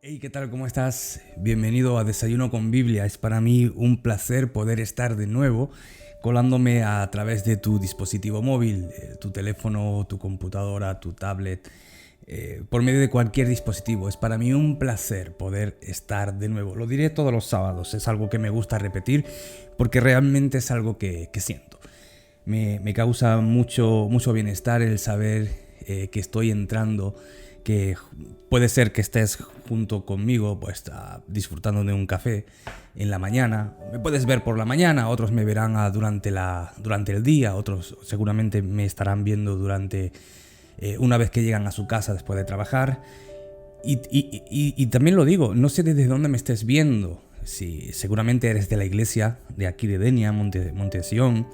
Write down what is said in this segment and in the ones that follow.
Hey, ¿qué tal? ¿Cómo estás? Bienvenido a Desayuno con Biblia. Es para mí un placer poder estar de nuevo colándome a través de tu dispositivo móvil, tu teléfono, tu computadora, tu tablet, por medio de cualquier dispositivo. Es para mí un placer poder estar de nuevo. Lo diré todos los sábados, es algo que me gusta repetir porque realmente es algo que siento. Me causa mucho bienestar el saber que estoy entrando, que puede ser que estés junto conmigo, pues disfrutando de un café en la mañana. Me puedes ver por la mañana, otros me verán durante el día, otros seguramente me estarán viendo durante una vez que llegan a su casa después de trabajar. Y también lo digo, no sé desde dónde me estés viendo. Si seguramente eres de la iglesia de aquí de Denia, Monte Sion,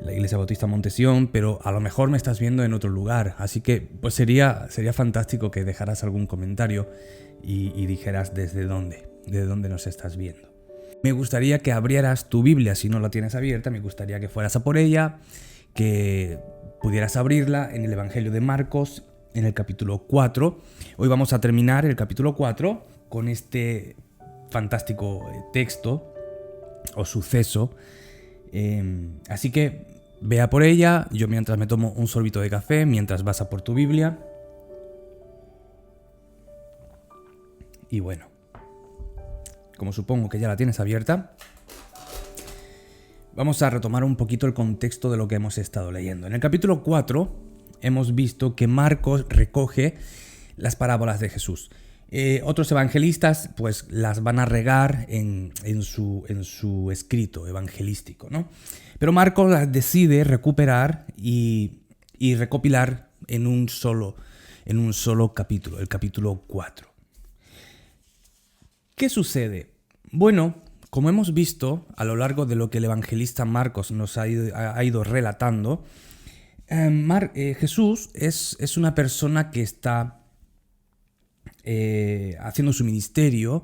la Iglesia Bautista Monte Sion, pero a lo mejor me estás viendo en otro lugar, así que pues sería fantástico que dejaras algún comentario y dijeras desde dónde nos estás viendo. Me gustaría que abrieras tu Biblia, si no la tienes abierta, me gustaría que fueras a por ella, que pudieras abrirla en el Evangelio de Marcos, en el capítulo 4. Hoy vamos a terminar el capítulo 4 con este fantástico texto o suceso. Así que vea por ella, yo mientras me tomo un sorbito de café, mientras vas a por tu Biblia. Y bueno, como supongo que ya la tienes abierta, vamos a retomar un poquito el contexto de lo que hemos estado leyendo. En el capítulo 4 hemos visto que Marcos recoge las parábolas de Jesús. Otros evangelistas pues las van a regar en su escrito evangelístico, ¿no? Pero Marcos las decide recuperar y recopilar en un solo capítulo, el capítulo 4. ¿Qué sucede? Bueno, como hemos visto a lo largo de lo que el evangelista Marcos nos ha ido relatando, Jesús es una persona que está haciendo su ministerio,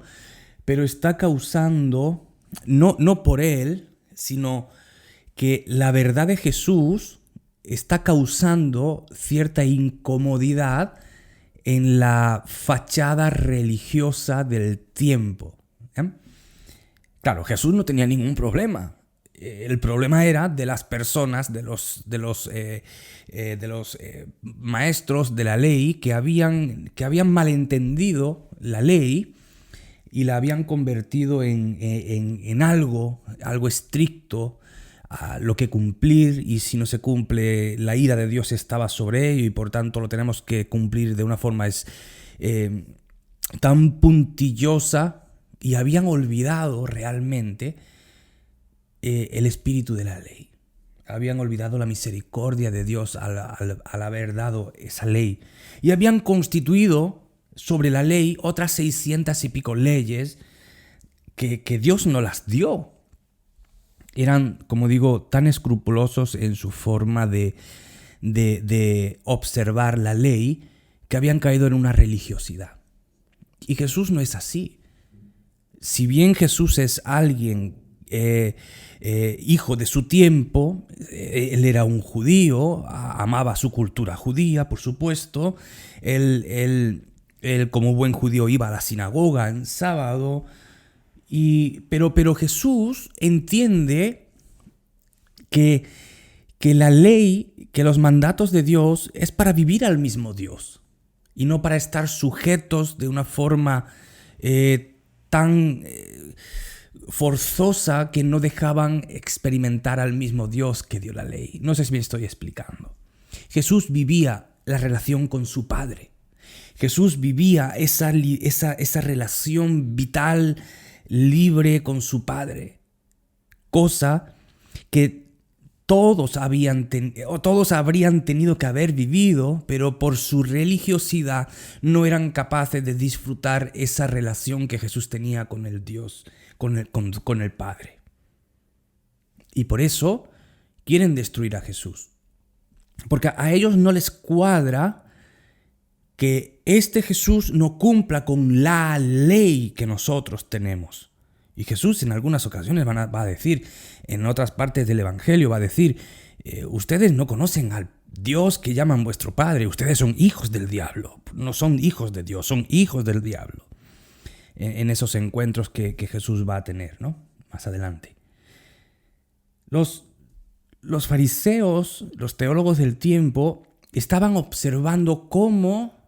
pero está causando, no por él, sino que la verdad de Jesús está causando cierta incomodidad en la fachada religiosa del tiempo. Claro, Jesús no tenía ningún problema. El problema era de las personas, de los maestros de la ley que habían malentendido la ley y la habían convertido en algo estricto, a lo que cumplir, y si no se cumple, la ira de Dios estaba sobre ello y por tanto lo tenemos que cumplir de una forma tan puntillosa, y habían olvidado realmente el espíritu de la ley. Habían olvidado la misericordia de Dios al haber dado esa ley. Y habían constituido sobre la ley otras 600 y pico leyes que Dios no las dio. Eran, como digo, tan escrupulosos en su forma de observar la ley que habían caído en una religiosidad. Y Jesús no es así. Si bien Jesús es alguien hijo de su tiempo, él era un judío, amaba su cultura judía, por supuesto. Él como buen judío iba a la sinagoga en sábado, pero Jesús entiende que la ley, que los mandatos de Dios es para vivir al mismo Dios y no para estar sujetos de una forma tan forzosa que no dejaban experimentar al mismo Dios que dio la ley. No sé si me estoy explicando. Jesús vivía la relación con su Padre. Jesús vivía esa relación vital, libre con su Padre. Cosa que todos habrían tenido que haber vivido, pero por su religiosidad no eran capaces de disfrutar esa relación que Jesús tenía con el Dios, con el Padre. Y por eso quieren destruir a Jesús. Porque a ellos no les cuadra que este Jesús no cumpla con la ley que nosotros tenemos. Y Jesús en algunas ocasiones va a decir, en otras partes del Evangelio va a decir, ustedes no conocen al Dios que llaman vuestro Padre, ustedes son hijos del diablo, no son hijos de Dios, son hijos del diablo. en esos encuentros que Jesús va a tener, ¿no? Más adelante. Los fariseos, los teólogos del tiempo, estaban observando cómo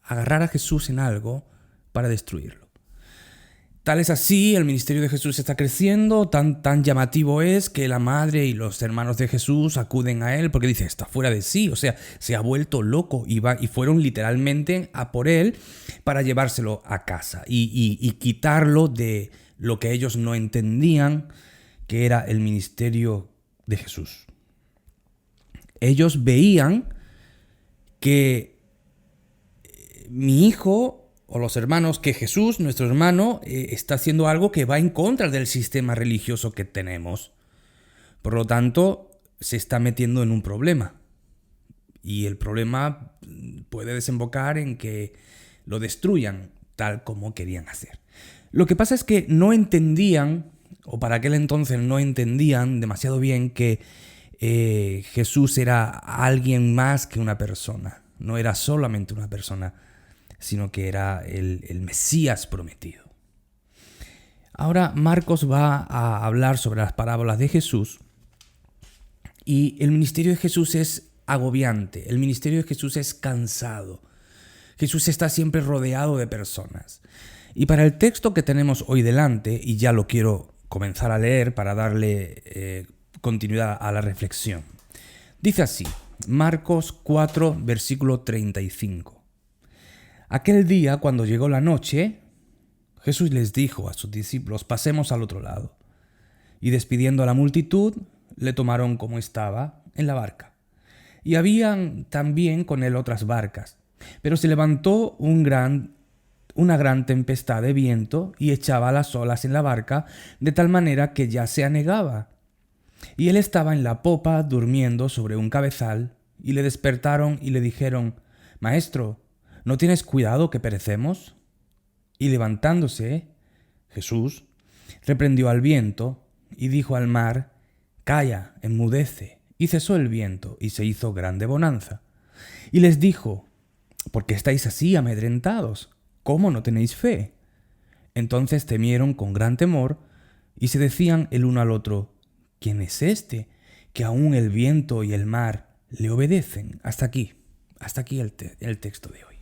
agarrar a Jesús en algo para destruirlo. Tal es así, el ministerio de Jesús está creciendo, tan llamativo es que la madre y los hermanos de Jesús acuden a él porque dice, está fuera de sí, o sea, se ha vuelto loco y fueron literalmente a por él para llevárselo a casa y quitarlo de lo que ellos no entendían que era el ministerio de Jesús. Ellos veían que mi hijo o los hermanos, que Jesús, nuestro hermano, está haciendo algo que va en contra del sistema religioso que tenemos. Por lo tanto, se está metiendo en un problema. Y el problema puede desembocar en que lo destruyan tal como querían hacer. Lo que pasa es que no entendían, o para aquel entonces no entendían demasiado bien que Jesús era alguien más que una persona. No era solamente una persona, sino que era el Mesías prometido. Ahora Marcos va a hablar sobre las parábolas de Jesús y el ministerio de Jesús es agobiante, el ministerio de Jesús es cansado. Jesús está siempre rodeado de personas. Y para el texto que tenemos hoy delante, y ya lo quiero comenzar a leer para darle continuidad a la reflexión, dice así, Marcos 4, versículo 35. Aquel día, cuando llegó la noche, Jesús les dijo a sus discípulos, pasemos al otro lado. Y despidiendo a la multitud, le tomaron como estaba en la barca. Y habían también con él otras barcas. Pero se levantó una gran tempestad de viento y echaba las olas en la barca, de tal manera que ya se anegaba. Y él estaba en la popa durmiendo sobre un cabezal, y le despertaron y le dijeron, Maestro, ¿no tienes cuidado que perecemos? Y levantándose, Jesús reprendió al viento y dijo al mar, Calla, enmudece. Y cesó el viento y se hizo grande bonanza. Y les dijo, ¿por qué estáis así amedrentados? ¿Cómo no tenéis fe? Entonces temieron con gran temor y se decían el uno al otro, ¿quién es este que aún el viento y el mar le obedecen? Hasta aquí el texto de hoy.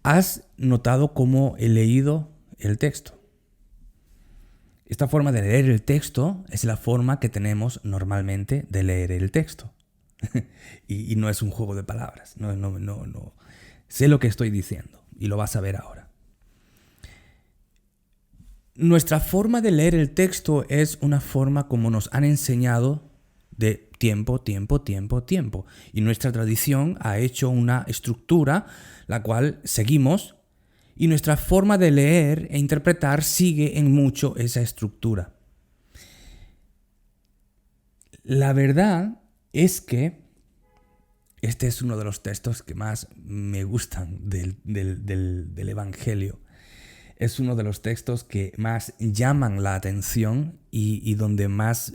¿Has notado cómo he leído el texto? Esta forma de leer el texto es la forma que tenemos normalmente de leer el texto. y no es un juego de palabras. No. Sé lo que estoy diciendo y lo vas a ver ahora. Nuestra forma de leer el texto es una forma como nos han enseñado de tiempo. Y nuestra tradición ha hecho una estructura la cual seguimos y nuestra forma de leer e interpretar sigue en mucho esa estructura. La verdad es que este es uno de los textos que más me gustan del Evangelio. Es uno de los textos que más llaman la atención y donde más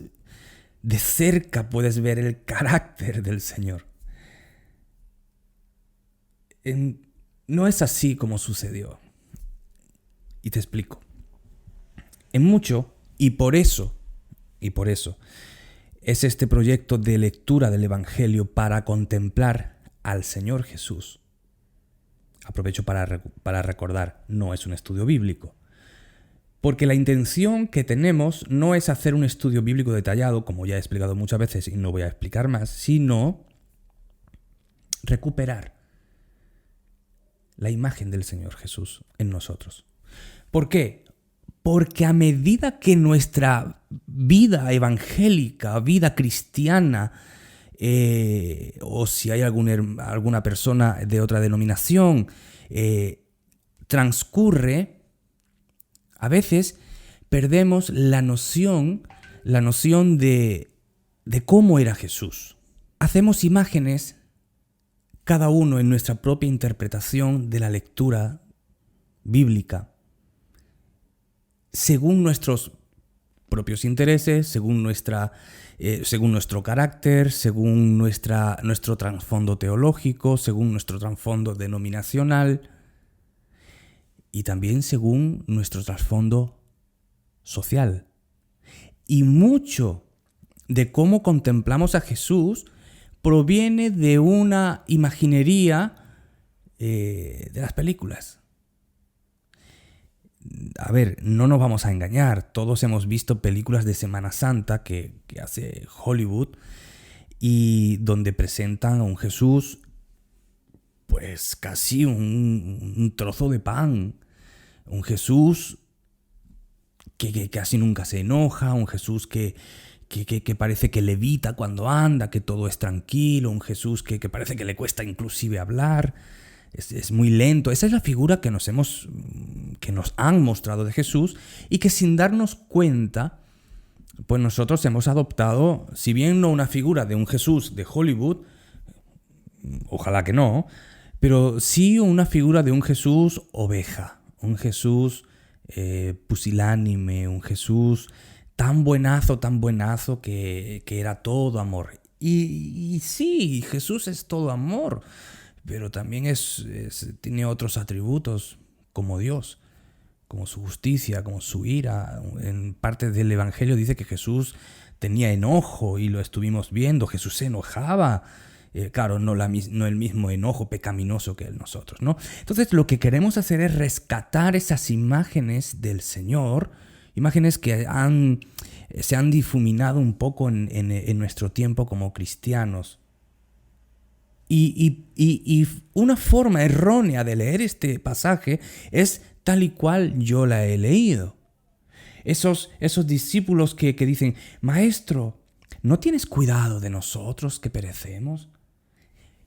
de cerca puedes ver el carácter del Señor. No es así como sucedió. Y te explico. En mucho, y por eso, es este proyecto de lectura del Evangelio para contemplar al Señor Jesús. Aprovecho para recordar, no es un estudio bíblico. Porque la intención que tenemos no es hacer un estudio bíblico detallado, como ya he explicado muchas veces y no voy a explicar más, sino recuperar la imagen del Señor Jesús en nosotros. ¿Por qué? Porque a medida que nuestra vida evangélica, vida cristiana, o si hay alguna persona de otra denominación, transcurre, a veces perdemos la noción de cómo era Jesús. Hacemos imágenes, cada uno en nuestra propia interpretación de la lectura bíblica, según nuestros propios intereses, según nuestro carácter, según nuestro trasfondo teológico, según nuestro trasfondo denominacional. y también según nuestro trasfondo social. Y mucho de cómo contemplamos a Jesús proviene de una imaginería de las películas. A ver, no nos vamos a engañar, todos hemos visto películas de Semana Santa que hace Hollywood y donde presentan a un Jesús, pues casi un trozo de pan, un Jesús que casi nunca se enoja, un Jesús que parece que levita cuando anda, que todo es tranquilo, un Jesús que parece que le cuesta inclusive hablar. Es muy lento. Esa es la figura que nos han mostrado de Jesús y que sin darnos cuenta, pues nosotros hemos adoptado, si bien no una figura de un Jesús de Hollywood, ojalá que no, pero sí una figura de un Jesús oveja, un Jesús pusilánime, un Jesús tan buenazo que era todo amor. Y sí, Jesús es todo amor, pero también tiene otros atributos como Dios, como su justicia, como su ira. En parte del Evangelio dice que Jesús tenía enojo y lo estuvimos viendo, Jesús se enojaba. Claro, no el mismo enojo pecaminoso que nosotros, ¿no? Entonces lo que queremos hacer es rescatar esas imágenes del Señor, imágenes que se han difuminado un poco en nuestro tiempo como cristianos. Y una forma errónea de leer este pasaje es tal y cual yo la he leído. Esos discípulos que dicen, Maestro, ¿no tienes cuidado de nosotros que perecemos?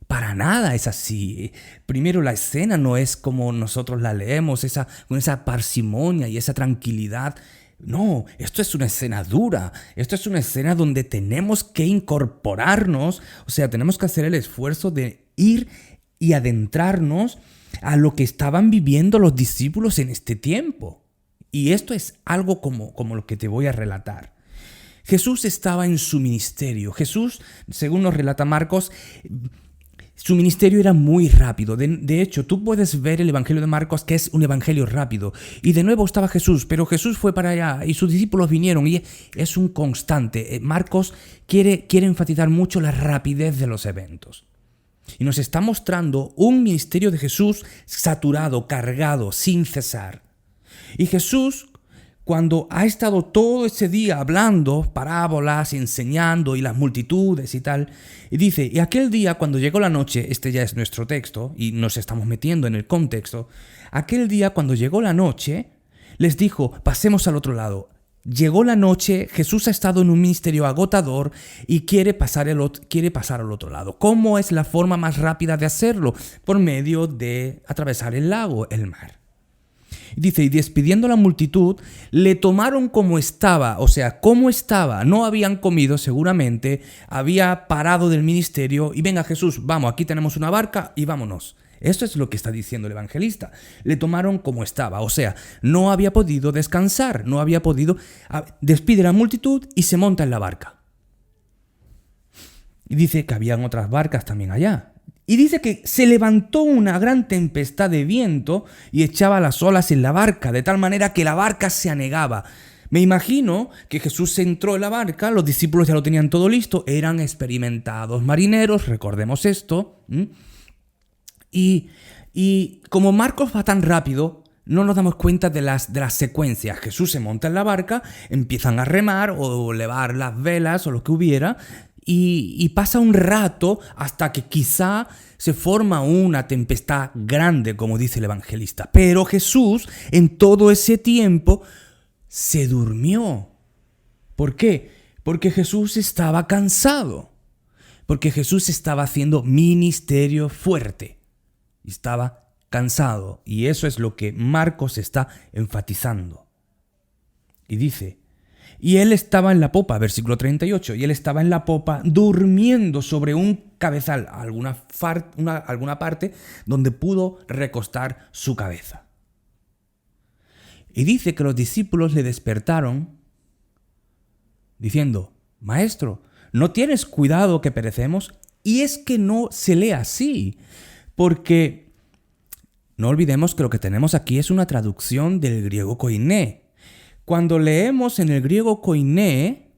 Para nada es así. Primero, la escena no es como nosotros la leemos, con esa parsimonia y esa tranquilidad. No, esto es una escena dura, esto es una escena donde tenemos que incorporarnos, o sea, tenemos que hacer el esfuerzo de ir y adentrarnos a lo que estaban viviendo los discípulos en este tiempo. Y esto es algo como lo que te voy a relatar. Jesús estaba en su ministerio. Jesús, según nos relata Marcos, su ministerio era muy rápido. De hecho, tú puedes ver el Evangelio de Marcos, que es un evangelio rápido. Y de nuevo estaba Jesús, pero Jesús fue para allá y sus discípulos vinieron. Y es un constante. Marcos quiere enfatizar mucho la rapidez de los eventos. Y nos está mostrando un ministerio de Jesús saturado, cargado, sin cesar. Y Jesús, cuando ha estado todo ese día hablando parábolas, enseñando y las multitudes y tal, y dice, y aquel día cuando llegó la noche, este ya es nuestro texto y nos estamos metiendo en el contexto, aquel día cuando llegó la noche, les dijo, pasemos al otro lado. Llegó la noche, Jesús ha estado en un ministerio agotador y quiere pasar al otro lado. ¿Cómo es la forma más rápida de hacerlo? Por medio de atravesar el lago, el mar. Dice, y despidiendo a la multitud, le tomaron como estaba, o sea, como estaba, no habían comido seguramente, había parado del ministerio y venga Jesús, vamos, aquí tenemos una barca y vámonos. Esto es lo que está diciendo el evangelista. Le tomaron como estaba, o sea, no había podido descansar, no había podido, despide a la multitud y se monta en la barca. Y dice que habían otras barcas también allá. Y dice que se levantó una gran tempestad de viento y echaba las olas en la barca, de tal manera que la barca se anegaba. Me imagino que Jesús entró en la barca, los discípulos ya lo tenían todo listo, eran experimentados marineros, recordemos esto. Y como Marcos va tan rápido, no nos damos cuenta de las secuencias. Jesús se monta en la barca, empiezan a remar o levar las velas o lo que hubiera, y pasa un rato hasta que quizá se forma una tempestad grande, como dice el evangelista. Pero Jesús, en todo ese tiempo, se durmió. ¿Por qué? Porque Jesús estaba cansado. Porque Jesús estaba haciendo ministerio fuerte. Estaba cansado. Y eso es lo que Marcos está enfatizando. Y dice, y él estaba en la popa, versículo 38, y él estaba en la popa durmiendo sobre un cabezal, alguna parte donde pudo recostar su cabeza. Y dice que los discípulos le despertaron diciendo, Maestro, ¿no tienes cuidado que perecemos? Y es que no se lee así, porque No olvidemos que lo que tenemos aquí es una traducción del griego koiné. Cuando leemos en el griego koiné,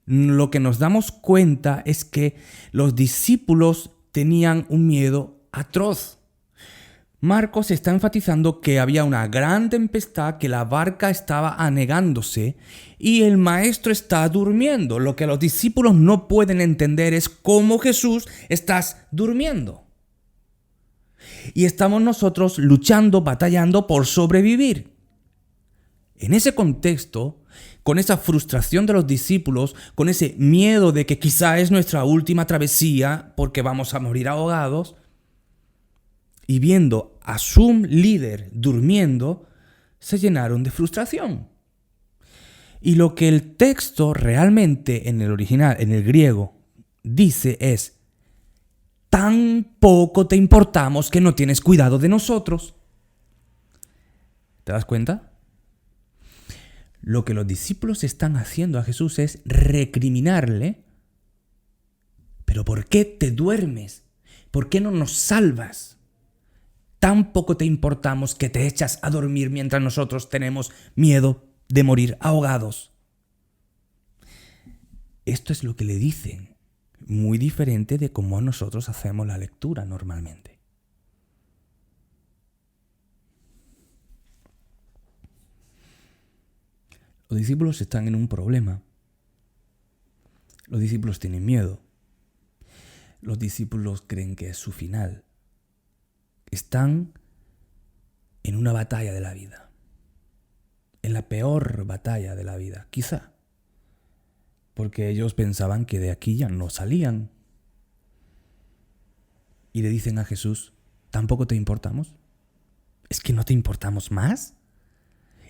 lo que nos damos cuenta es que los discípulos tenían un miedo atroz. Marcos está enfatizando que había una gran tempestad, que la barca estaba anegándose y el maestro está durmiendo. Lo que los discípulos no pueden entender es cómo Jesús estás durmiendo. Y estamos nosotros luchando, batallando por sobrevivir. En ese contexto, con esa frustración de los discípulos, con ese miedo de que quizá es nuestra última travesía porque vamos a morir ahogados, y viendo a su líder durmiendo, se llenaron de frustración. Y lo que el texto realmente en el original, en el griego, dice es: tan poco te importamos que no tienes cuidado de nosotros. ¿Te das cuenta? Lo que los discípulos están haciendo a Jesús es recriminarle. ¿Pero por qué te duermes? ¿Por qué no nos salvas? Tan poco te importamos que te echas a dormir mientras nosotros tenemos miedo de morir ahogados. Esto es lo que le dicen, muy diferente de cómo nosotros hacemos la lectura normalmente. Los discípulos están en un problema. Los discípulos tienen miedo. Los discípulos creen que es su final. Están en una batalla de la vida. En la peor batalla de la vida, quizá. Porque ellos pensaban que de aquí ya no salían. Y le dicen a Jesús: ¿tampoco te importamos? ¿Es que no te importamos más?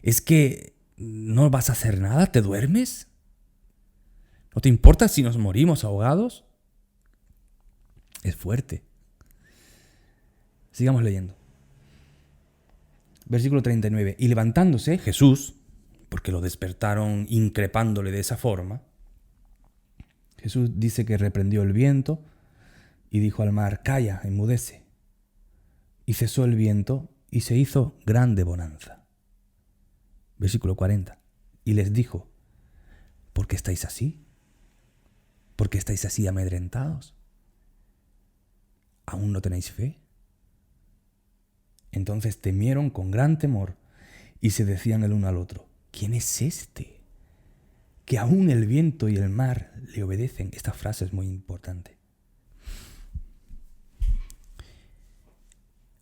¿Es que no vas a hacer nada? ¿Te duermes? ¿No te importa si nos morimos ahogados? Es fuerte. Sigamos leyendo. Versículo 39. Y levantándose Jesús, porque lo despertaron increpándole de esa forma, Jesús dice que reprendió el viento y dijo al mar: calla, enmudece. Y cesó el viento y se hizo grande bonanza. Versículo 40. Y les dijo: ¿por qué estáis así? ¿Por qué estáis así amedrentados? ¿Aún no tenéis fe? Entonces temieron con gran temor y se decían el uno al otro: ¿quién es este? Que aún el viento y el mar le obedecen. Esta frase es muy importante.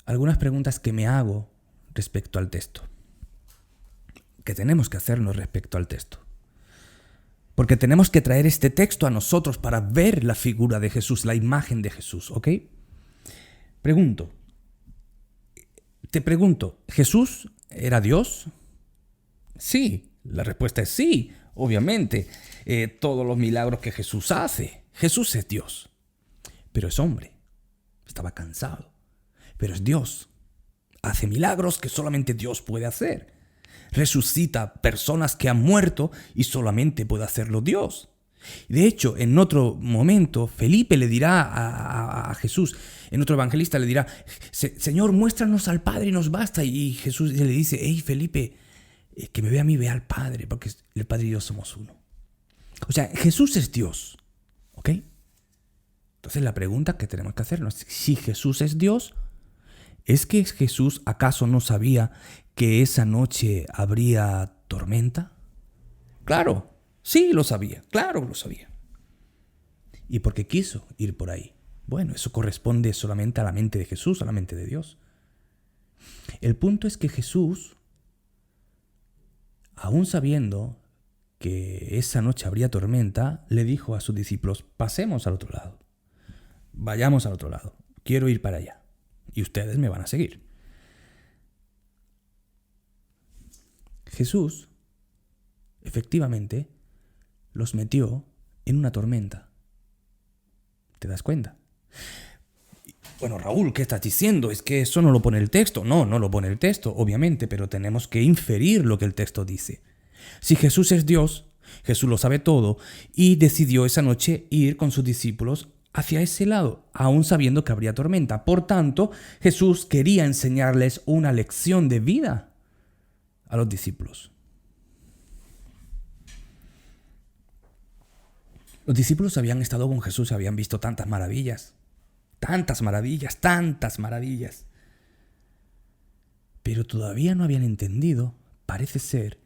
Algunas preguntas que me hago respecto al texto. Que tenemos que hacernos respecto al texto. Porque tenemos que traer este texto a nosotros para ver la figura de Jesús, la imagen de Jesús, ¿ok? Te pregunto, ¿Jesús era Dios? Sí, la respuesta es sí, obviamente. Todos los milagros que Jesús hace, Jesús es Dios. Pero es hombre, estaba cansado, pero es Dios. Hace milagros que solamente Dios puede hacer. Resucita personas que han muerto y solamente puede hacerlo Dios. De hecho, en otro momento, Felipe le dirá a Jesús, en otro evangelista le dirá: Señor, muéstranos al Padre y nos basta. Y Jesús le dice: hey Felipe, que me vea a mí, ve al Padre, porque el Padre y yo somos uno. O sea, Jesús es Dios, ¿ok? Entonces la pregunta que tenemos que hacernos, si Jesús es Dios, ¿es que Jesús acaso no sabía que esa noche habría tormenta? Claro. Sí, lo sabía, claro lo sabía. ¿Y por qué quiso ir por ahí? Bueno, eso corresponde solamente a la mente de Jesús, a la mente de Dios. El punto es que Jesús, aún sabiendo que esa noche habría tormenta, le dijo a sus discípulos: pasemos al otro lado, vayamos al otro lado, quiero ir para allá y ustedes me van a seguir. Jesús, efectivamente, los metió en una tormenta. ¿Te das cuenta? Bueno, Raúl, ¿qué estás diciendo? Es que eso no lo pone el texto. No lo pone el texto, obviamente, pero tenemos que inferir lo que el texto dice. Si Jesús es Dios, Jesús lo sabe todo y decidió esa noche ir con sus discípulos hacia ese lado, aún sabiendo que habría tormenta. Por tanto, Jesús quería enseñarles una lección de vida a los discípulos. Los discípulos habían estado con Jesús, habían visto tantas maravillas, tantas maravillas, tantas maravillas. Pero todavía no habían entendido, parece ser,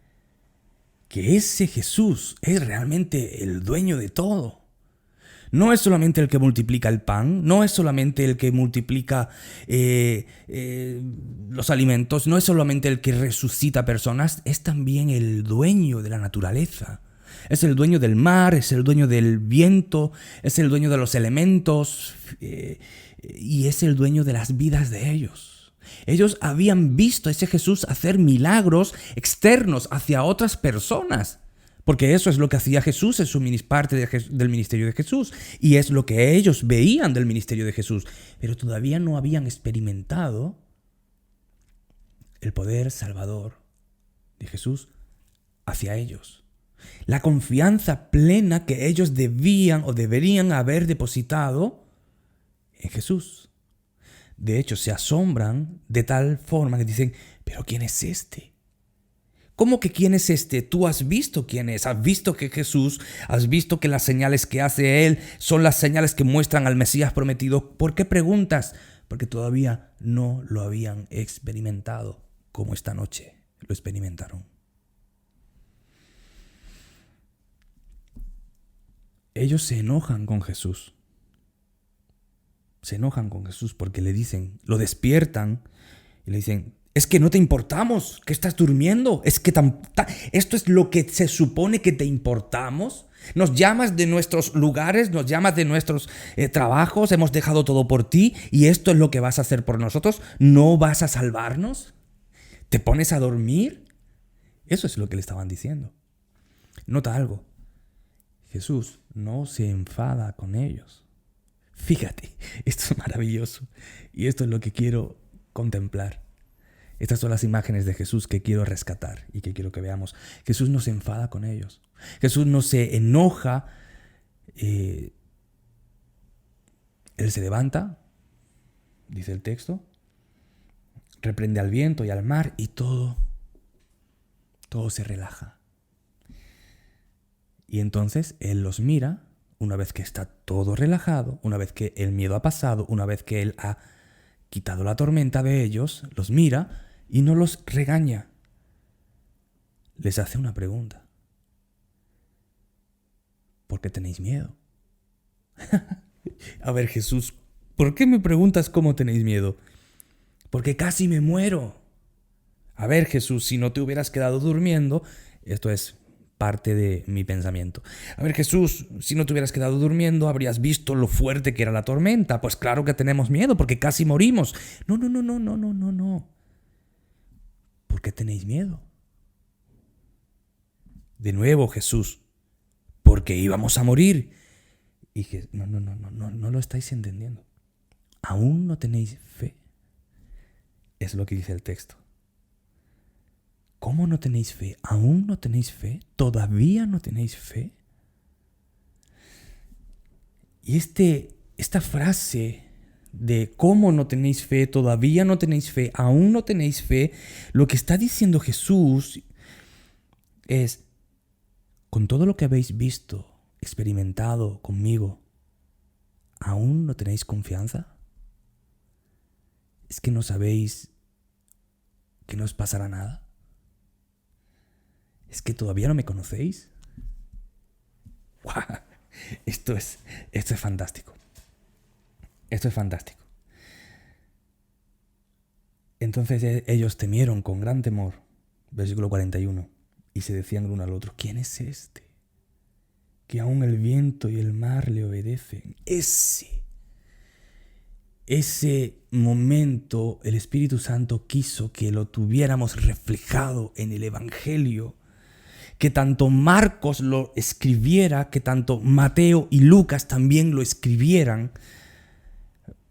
que ese Jesús es realmente el dueño de todo. No es solamente el que multiplica el pan, no es solamente el que multiplica los alimentos, no es solamente el que resucita personas, es también el dueño de la naturaleza. Es el dueño del mar, es el dueño del viento, es el dueño de los elementos y es el dueño de las vidas de ellos. Ellos habían visto a ese Jesús hacer milagros externos hacia otras personas, porque eso es lo que hacía Jesús en su parte del ministerio de Jesús y es lo que ellos veían del ministerio de Jesús, pero todavía no habían experimentado el poder salvador de Jesús hacia ellos. La confianza plena que ellos debían o deberían haber depositado en Jesús. De hecho, se asombran de tal forma que dicen, ¿pero quién es este? ¿Cómo que quién es este? Tú has visto quién es, has visto que Jesús, has visto que las señales que hace Él son las señales que muestran al Mesías prometido. ¿Por qué preguntas? Porque todavía no lo habían experimentado como esta noche lo experimentaron. Ellos se enojan con Jesús. Se enojan con Jesús porque le dicen, lo despiertan y le dicen, es que no te importamos, que estás durmiendo, es que esto es lo que se supone que te importamos. Nos llamas de nuestros lugares, nos llamas de nuestros trabajos, hemos dejado todo por ti y esto es lo que vas a hacer por nosotros. ¿No vas a salvarnos? ¿Te pones a dormir? Eso es lo que le estaban diciendo. Nota algo. Jesús no se enfada con ellos. Fíjate, esto es maravilloso y esto es lo que quiero contemplar. Estas son las imágenes de Jesús que quiero rescatar y que quiero que veamos. Jesús no se enfada con ellos. Jesús no se enoja. Él se levanta, dice el texto, reprende al viento y al mar y todo se relaja. Y entonces Él los mira, una vez que está todo relajado, una vez que el miedo ha pasado, una vez que Él ha quitado la tormenta de ellos, los mira y no los regaña. Les hace una pregunta. ¿Por qué tenéis miedo? A ver, Jesús, ¿por qué me preguntas cómo tenéis miedo? Porque casi me muero. A ver, Jesús, si no te hubieras quedado durmiendo, esto es parte de mi pensamiento. A ver, Jesús, si no te hubieras quedado durmiendo, habrías visto lo fuerte que era la tormenta. Pues claro que tenemos miedo, porque casi morimos. No. ¿Por qué tenéis miedo? De nuevo, Jesús, porque íbamos a morir. Y que no lo estáis entendiendo. ¿Aún no tenéis fe? Es lo que dice el texto. ¿Cómo no tenéis fe? ¿Aún no tenéis fe? ¿Todavía no tenéis fe? Y esta frase de cómo no tenéis fe, todavía no tenéis fe, aún no tenéis fe, lo que está diciendo Jesús es, con todo lo que habéis visto, experimentado conmigo, ¿aún no tenéis confianza? ¿Es que no sabéis que no os pasará nada? ¿Es que todavía no me conocéis? ¡Wow! Esto es fantástico. Esto es fantástico. Entonces ellos temieron con gran temor, versículo 41, y se decían el uno al otro, ¿quién es este? Que aún el viento y el mar le obedecen. Ese momento el Espíritu Santo quiso que lo tuviéramos reflejado en el Evangelio, que tanto Marcos lo escribiera, que tanto Mateo y Lucas también lo escribieran,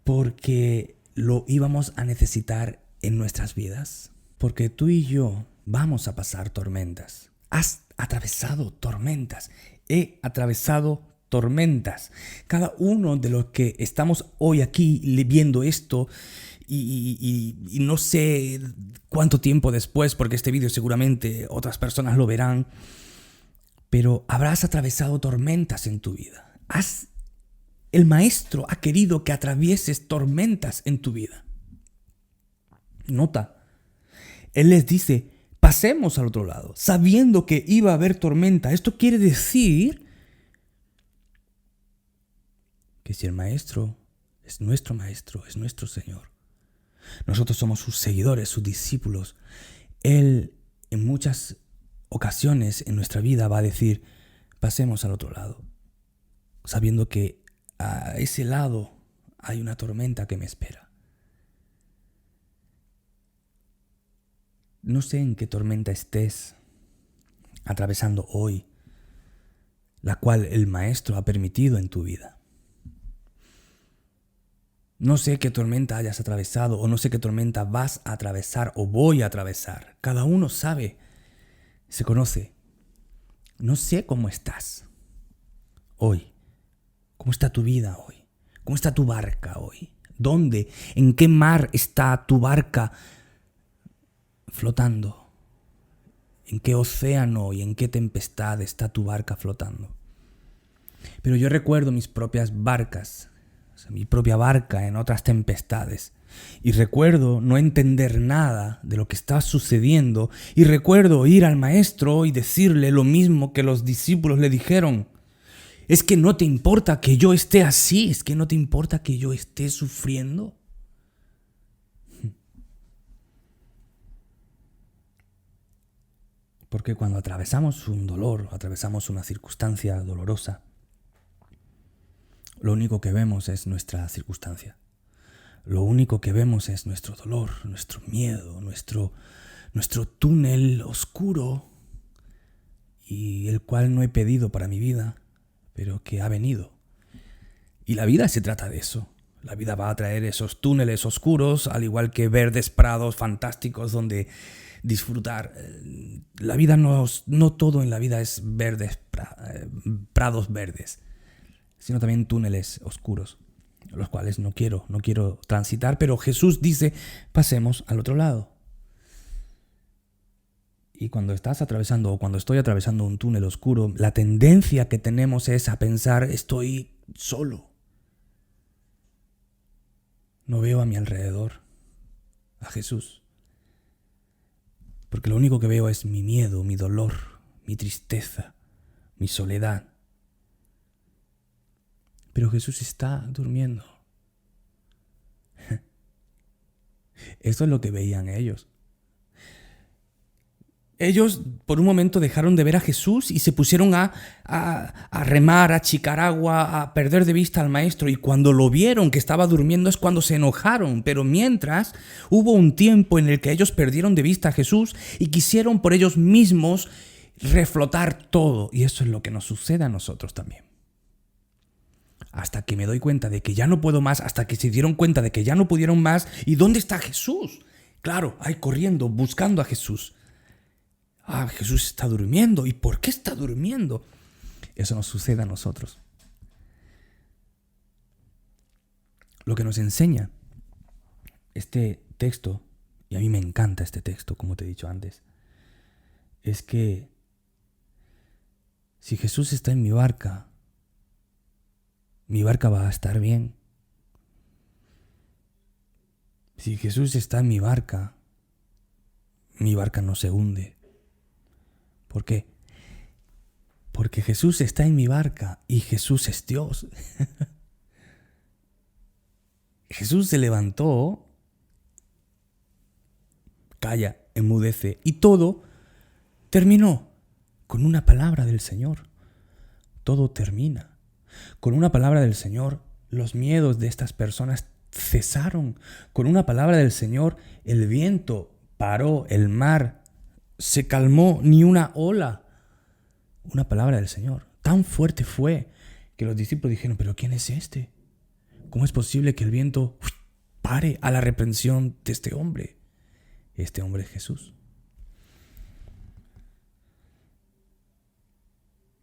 porque lo íbamos a necesitar en nuestras vidas. Porque tú y yo vamos a pasar tormentas. Has atravesado tormentas. He atravesado tormentas. Cada uno de los que estamos hoy aquí viendo esto y no sé cuánto tiempo después, porque este vídeo seguramente otras personas lo verán, pero habrás atravesado tormentas en tu vida. El Maestro ha querido que atravieses tormentas en tu vida. Nota, Él les dice, pasemos al otro lado, sabiendo que iba a haber tormenta. Esto quiere decir que si el Maestro es nuestro Señor, nosotros somos sus seguidores, sus discípulos, Él en muchas ocasiones en nuestra vida va a decir, pasemos al otro lado, sabiendo que a ese lado hay una tormenta que me espera. No sé en qué tormenta estés atravesando hoy, la cual el Maestro ha permitido en tu vida. No sé qué tormenta hayas atravesado o no sé qué tormenta vas a atravesar o voy a atravesar. Cada uno sabe, se conoce. No sé cómo estás hoy. ¿Cómo está tu vida hoy? ¿Cómo está tu barca hoy? ¿Dónde? ¿En qué mar está tu barca flotando? ¿En qué océano y en qué tempestad está tu barca flotando? Pero yo recuerdo mis propias barcas, mi propia barca en otras tempestades. Y recuerdo no entender nada de lo que estaba sucediendo. Y recuerdo ir al Maestro y decirle lo mismo que los discípulos le dijeron. ¿Es que no te importa que yo esté así? ¿Es que no te importa que yo esté sufriendo? Porque cuando atravesamos un dolor, atravesamos una circunstancia dolorosa, lo único que vemos es nuestra circunstancia. Lo único que vemos es nuestro dolor, nuestro miedo, nuestro túnel oscuro y el cual no he pedido para mi vida, pero que ha venido. Y la vida se trata de eso. La vida va a traer esos túneles oscuros, al igual que verdes prados fantásticos donde disfrutar. La vida no todo en la vida es verdes, prados verdes, sino también túneles oscuros, los cuales no quiero transitar, pero Jesús dice, pasemos al otro lado. Y cuando estás atravesando o cuando estoy atravesando un túnel oscuro, la tendencia que tenemos es a pensar, estoy solo. No veo a mi alrededor a Jesús. Porque lo único que veo es mi miedo, mi dolor, mi tristeza, mi soledad. Pero Jesús está durmiendo. Eso es lo que veían ellos. Ellos por un momento dejaron de ver a Jesús y se pusieron a remar, a achicar agua, a perder de vista al Maestro. Y cuando lo vieron que estaba durmiendo es cuando se enojaron. Pero mientras hubo un tiempo en el que ellos perdieron de vista a Jesús y quisieron por ellos mismos reflotar todo. Y eso es lo que nos sucede a nosotros también. Hasta que me doy cuenta de que ya no puedo más, hasta que se dieron cuenta de que ya no pudieron más. ¿Y dónde está Jesús? Claro, ahí corriendo, buscando a Jesús. Jesús está durmiendo. ¿Y por qué está durmiendo? Eso nos sucede a nosotros. Lo que nos enseña este texto, y a mí me encanta este texto, como te he dicho antes, es que si Jesús está en mi barca va a estar bien. Si Jesús está en mi barca no se hunde. ¿Por qué? Porque Jesús está en mi barca y Jesús es Dios. Jesús se levantó, calla, enmudece y todo terminó con una palabra del Señor. Todo termina. Con una palabra del Señor, los miedos de estas personas cesaron. Con una palabra del Señor, el viento paró, el mar se calmó, ni una ola. Una palabra del Señor. Tan fuerte fue que los discípulos dijeron, ¿pero quién es este? ¿Cómo es posible que el viento pare a la reprensión de este hombre? Este hombre es Jesús.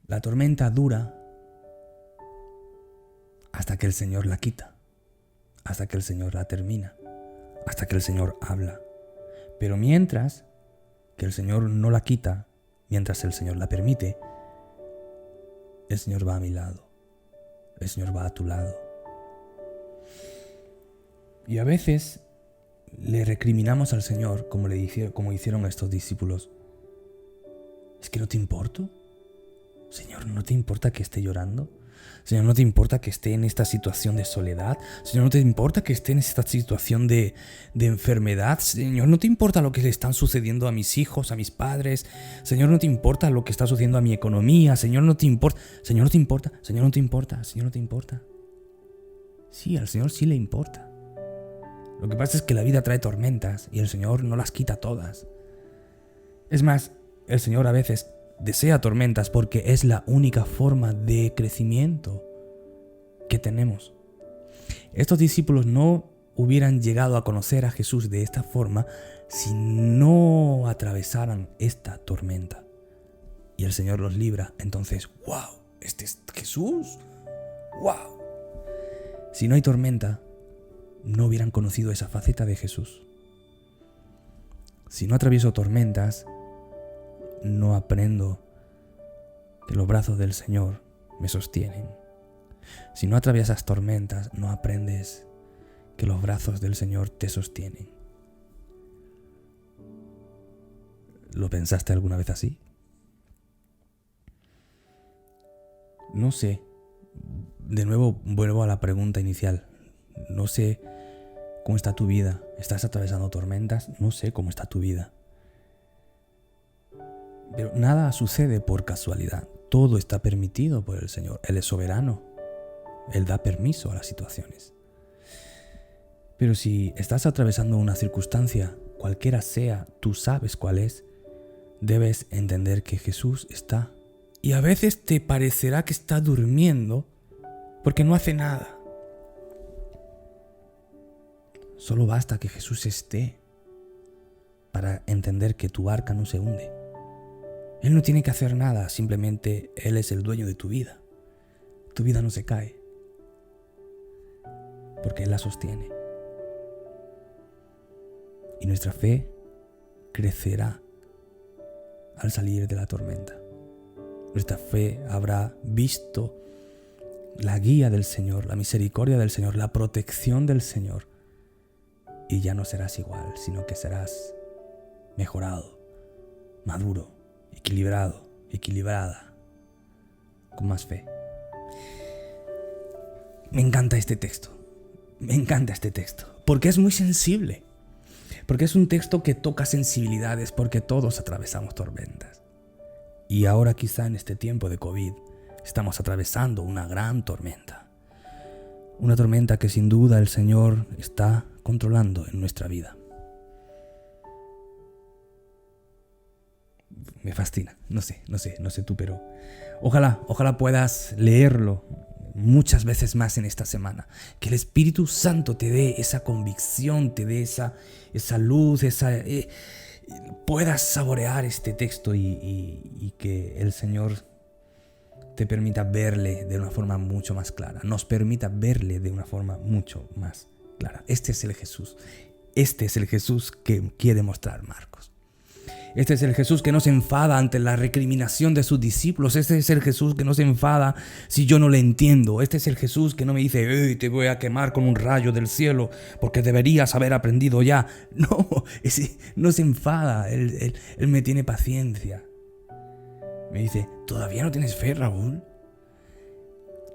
La tormenta dura hasta que el Señor la quita, hasta que el Señor la termina, hasta que el Señor habla. Pero mientras que el Señor no la quita, mientras el Señor la permite, el Señor va a mi lado, el Señor va a tu lado. Y a veces le recriminamos al Señor como hicieron estos discípulos. ¿Es que no te importo? Señor, ¿no te importa que esté llorando? Señor, ¿no te importa que esté en esta situación de soledad? Señor, ¿no te importa que esté en esta situación de enfermedad? Señor, ¿no te importa lo que le están sucediendo a mis hijos, a mis padres? Señor, ¿no te importa lo que está sucediendo a mi economía? Señor, ¿no te importa? Señor, ¿no te importa? Señor, ¿no te importa? Señor, ¿no te importa? Sí, al Señor sí le importa. Lo que pasa es que la vida trae tormentas y el Señor no las quita todas. Es más, el Señor a veces desea tormentas porque es la única forma de crecimiento que tenemos. Estos discípulos no hubieran llegado a conocer a Jesús de esta forma si no atravesaran esta tormenta. Y el Señor los libra. Entonces, ¡wow! ¿Este es Jesús? ¡Wow! Si no hay tormenta, no hubieran conocido esa faceta de Jesús. Si no atravieso tormentas, no aprendo que los brazos del Señor me sostienen. Si no atraviesas tormentas, no aprendes que los brazos del Señor te sostienen. ¿Lo pensaste alguna vez así? No sé. De nuevo vuelvo a la pregunta inicial. No sé cómo está tu vida. ¿Estás atravesando tormentas? No sé cómo está tu vida. Pero nada sucede por casualidad. Todo está permitido por el Señor. Él es soberano. Él da permiso a las situaciones. Pero si estás atravesando una circunstancia, cualquiera sea, tú sabes cuál es, debes entender que Jesús está. Y a veces te parecerá que está durmiendo porque no hace nada. Solo basta que Jesús esté para entender que tu barca no se hunde. Él no tiene que hacer nada, simplemente Él es el dueño de tu vida. Tu vida no se cae, porque Él la sostiene. Y nuestra fe crecerá al salir de la tormenta. Nuestra fe habrá visto la guía del Señor, la misericordia del Señor, la protección del Señor. Y ya no serás igual, sino que serás mejorado, maduro, equilibrado, equilibrada, con más fe. Me encanta este texto, porque es muy sensible, porque es un texto que toca sensibilidades, porque todos atravesamos tormentas. Y ahora quizá en este tiempo de COVID estamos atravesando una gran tormenta. Una tormenta que sin duda el Señor está controlando en nuestra vida. Me fascina, no sé tú, pero ojalá puedas leerlo muchas veces más en esta semana. Que el Espíritu Santo te dé esa convicción, te dé esa luz, puedas saborear este texto y que el Señor te permita verle de una forma mucho más clara, nos permita verle de una forma mucho más clara. Este es el Jesús que quiere mostrar Marcos. Este es el Jesús que no se enfada ante la recriminación de sus discípulos. Este es el Jesús que no se enfada si yo no le entiendo. Este es el Jesús que no me dice, te voy a quemar con un rayo del cielo porque deberías haber aprendido ya. No, no se enfada. Él me tiene paciencia. Me dice, ¿todavía no tienes fe, Raúl?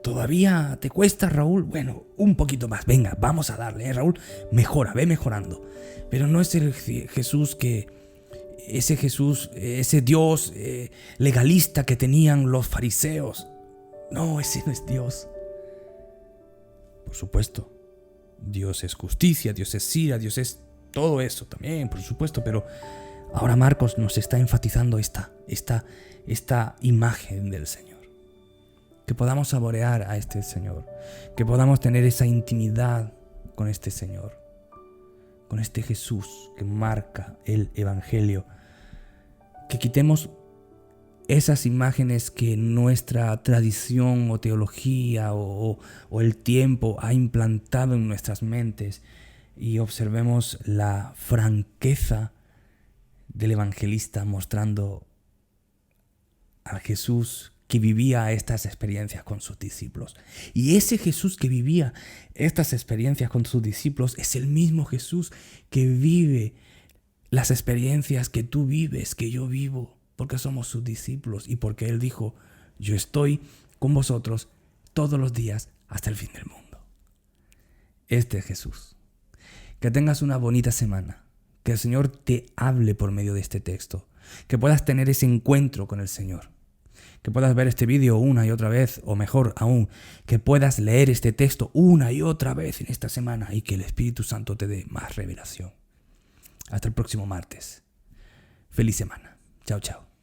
¿Todavía te cuesta, Raúl? Bueno, un poquito más. Venga, vamos a darle, Raúl. Mejora, ve mejorando. Pero no es el Jesús ese Dios legalista que tenían los fariseos. No, ese no es Dios. Por supuesto, Dios es justicia, Dios es ira, Dios es todo eso también, por supuesto. Pero ahora Marcos nos está enfatizando esta imagen del Señor. Que podamos saborear a este Señor. Que podamos tener esa intimidad con este Señor. Con este Jesús que marca el Evangelio. Que quitemos esas imágenes que nuestra tradición o teología o el tiempo ha implantado en nuestras mentes, y observemos la franqueza del evangelista mostrando a Jesús que vivía estas experiencias con sus discípulos. Y ese Jesús que vivía estas experiencias con sus discípulos es el mismo Jesús que vive las experiencias que tú vives, que yo vivo, porque somos sus discípulos y porque Él dijo: yo estoy con vosotros todos los días hasta el fin del mundo. Este es Jesús. Que tengas una bonita semana. Que el Señor te hable por medio de este texto. Que puedas tener ese encuentro con el Señor. Que puedas ver este vídeo una y otra vez, o mejor aún, que puedas leer este texto una y otra vez en esta semana y que el Espíritu Santo te dé más revelación. Hasta el próximo martes. Feliz semana. Chao, chao.